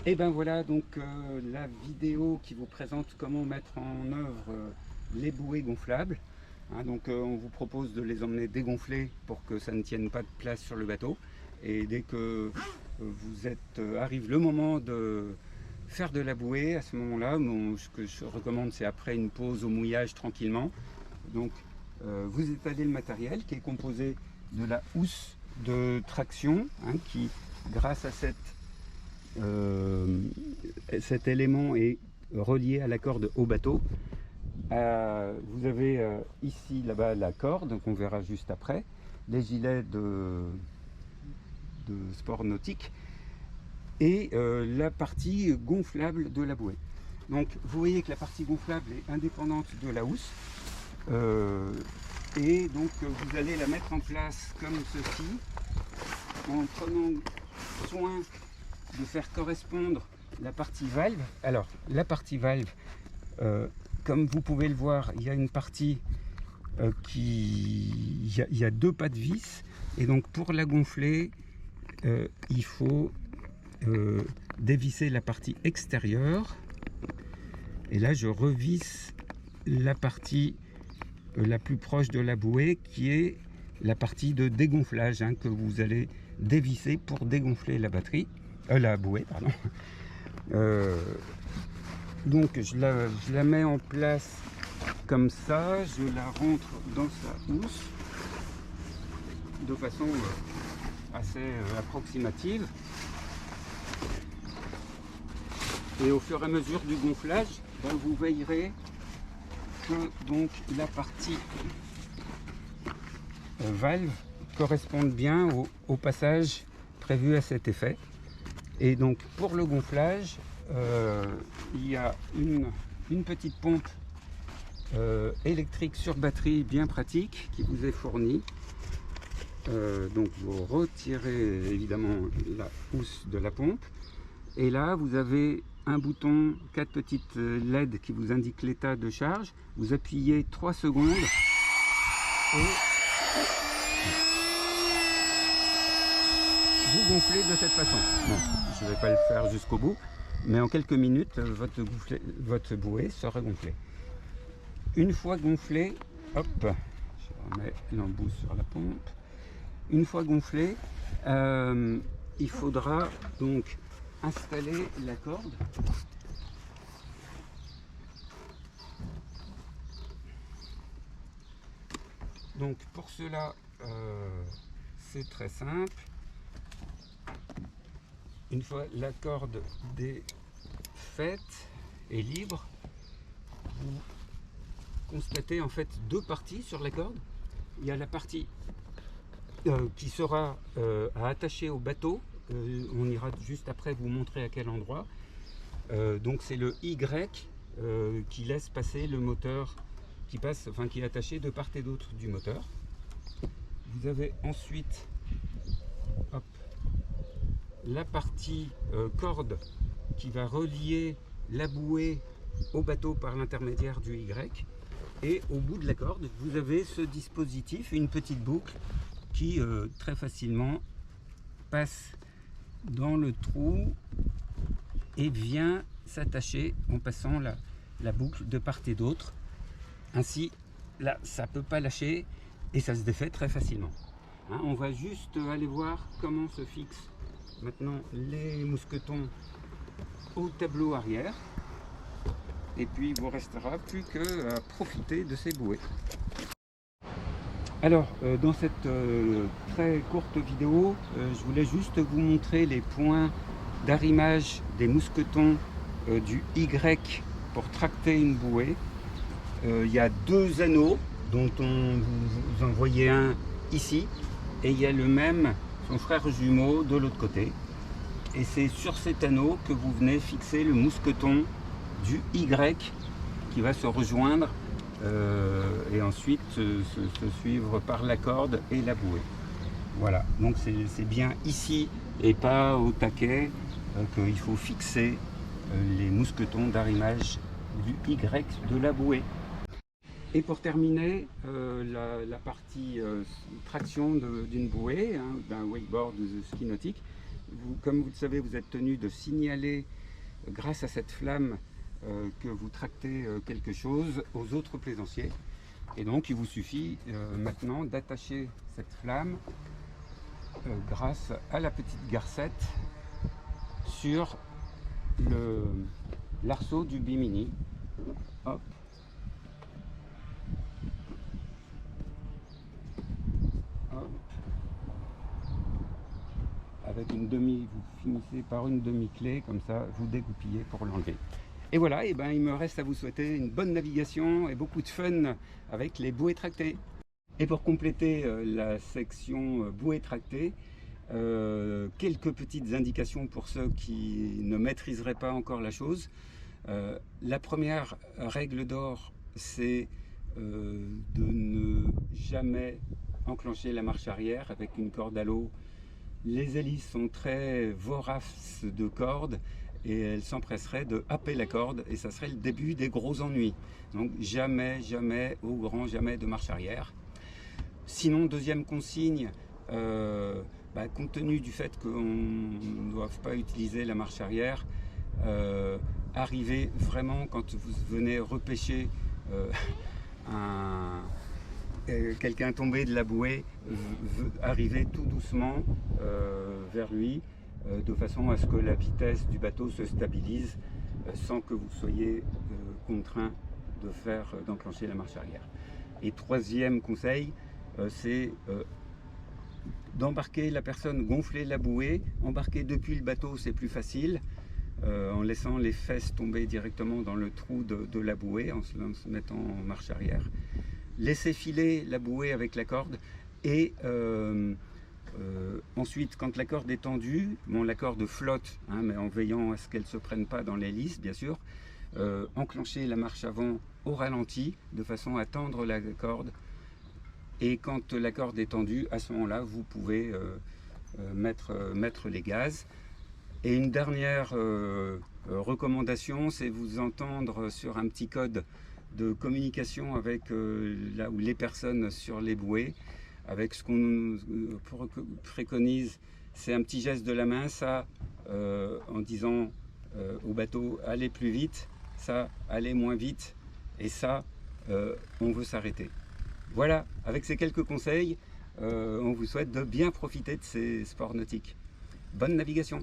Et ben voilà donc la vidéo qui vous présente comment mettre en œuvre les bouées gonflables. Hein, donc on vous propose de les emmener dégonflées pour que ça ne tienne pas de place sur le bateau. Et dès que arrive le moment de faire de la bouée, à ce moment-là, ce que je recommande, c'est après une pause au mouillage tranquillement. Donc vous étalez le matériel qui est composé de la housse de traction, hein, qui grâce à cet élément est relié à la corde au bateau. Vous avez ici, là-bas, la corde qu'on verra juste après, les gilets de sport nautique et la partie gonflable de la bouée. Donc vous voyez que la partie gonflable est indépendante de la housse et donc vous allez la mettre en place comme ceci en prenant soin de faire correspondre la partie valve. Alors la partie valve, comme vous pouvez le voir, il y a une partie il y a deux pas de vis, et donc pour la gonfler il faut dévisser la partie extérieure, et là je revisse la partie la plus proche de la bouée, qui est la partie de dégonflage, hein, que vous allez dévisser pour dégonfler la bouée, pardon. Donc je la mets en place comme ça, je la rentre dans sa housse de façon assez approximative, et au fur et à mesure du gonflage, vous veillerez que donc la partie valve corresponde bien au passage prévu à cet effet. Et donc pour le gonflage, il y a une petite pompe électrique sur batterie bien pratique qui vous est fournie. Donc vous retirez évidemment la housse de la pompe, et là vous avez un bouton, 4 petites LED qui vous indiquent l'état de charge. Vous appuyez 3 secondes et vous gonflez de cette façon. Bon, je ne vais pas le faire jusqu'au bout, mais en quelques minutes votre bouée sera gonflée. Une fois gonflée, hop, je remets l'embout sur la pompe. Une fois gonflé, il faudra donc installer la corde. Donc pour cela, c'est très simple. Une fois la corde défaite et libre, vous constatez en fait deux parties sur la corde. Il y a la partie qui sera à attacher au bateau. On ira juste après vous montrer à quel endroit. Donc c'est le Y qui laisse passer le moteur, qui est attaché de part et d'autre du moteur. Vous avez ensuite la partie corde qui va relier la bouée au bateau par l'intermédiaire du Y. Et au bout de la corde, vous avez ce dispositif, une petite boucle qui très facilement passe dans le trou et vient s'attacher en passant la boucle de part et d'autre. Ainsi, là, ça ne peut pas lâcher et ça se défait très facilement. Hein, on va juste aller voir comment se fixent maintenant les mousquetons au tableau arrière. Et puis il ne vous restera plus qu'à profiter de ces bouées. Alors, dans cette très courte vidéo, je voulais juste vous montrer les points d'arrimage des mousquetons du Y pour tracter une bouée. Il y a deux anneaux, dont vous en voyez un ici, et il y a le même, son frère jumeau, de l'autre côté. Et c'est sur cet anneau que vous venez fixer le mousqueton du Y qui va se rejoindre et ensuite se suivre par la corde et la bouée. Voilà, donc c'est bien ici et pas au taquet qu'il faut fixer les mousquetons d'arrimage du Y de la bouée. Et pour terminer, la partie traction d'une bouée, hein, d'un wakeboard ou de ski nautique, comme vous le savez, vous êtes tenu de signaler, grâce à cette flamme, que vous tractez quelque chose aux autres plaisanciers. Et donc il vous suffit maintenant d'attacher cette flamme grâce à la petite garcette sur l'arceau du bimini. Hop. Hop. Avec une demi, vous finissez par une demi-clé, comme ça vous dégoupillez pour l'enlever. Et voilà, et ben il me reste à vous souhaiter une bonne navigation et beaucoup de fun avec les bouées tractées. Et pour compléter la section bouées tractées, quelques petites indications pour ceux qui ne maîtriseraient pas encore la chose. La première règle d'or, c'est de ne jamais enclencher la marche arrière avec une corde à l'eau. Les hélices sont très voraces de cordes et elles s'empresseraient de happer la corde et ça serait le début des gros ennuis. Donc jamais, jamais, au grand jamais de marche arrière. Sinon, deuxième consigne, compte tenu du fait qu'on ne doit pas utiliser la marche arrière, arrivez vraiment, quand vous venez repêcher quelqu'un tombé de la bouée, arrivez tout doucement vers lui, de façon à ce que la vitesse du bateau se stabilise sans que vous soyez contraint d'enclencher la marche arrière. Et troisième conseil, c'est d'embarquer la personne, gonfler la bouée, embarquer depuis le bateau, c'est plus facile, en laissant les fesses tomber directement dans le trou de la bouée, en se mettant en marche arrière. Laissez filer la bouée avec la corde et ensuite, quand la corde est tendue, bon, la corde flotte, hein, mais en veillant à ce qu'elle ne se prenne pas dans l'hélice, bien sûr, enclenchez la marche avant au ralenti, de façon à tendre la corde. Et quand la corde est tendue, à ce moment-là, vous pouvez mettre les gaz. Et une dernière recommandation, c'est vous entendre sur un petit code de communication avec les personnes sur les bouées, avec ce qu'on préconise, c'est un petit geste de la main, ça, en disant au bateau, allez plus vite, ça, allez moins vite, et ça, on veut s'arrêter. Voilà, avec ces quelques conseils, on vous souhaite de bien profiter de ces sports nautiques. Bonne navigation!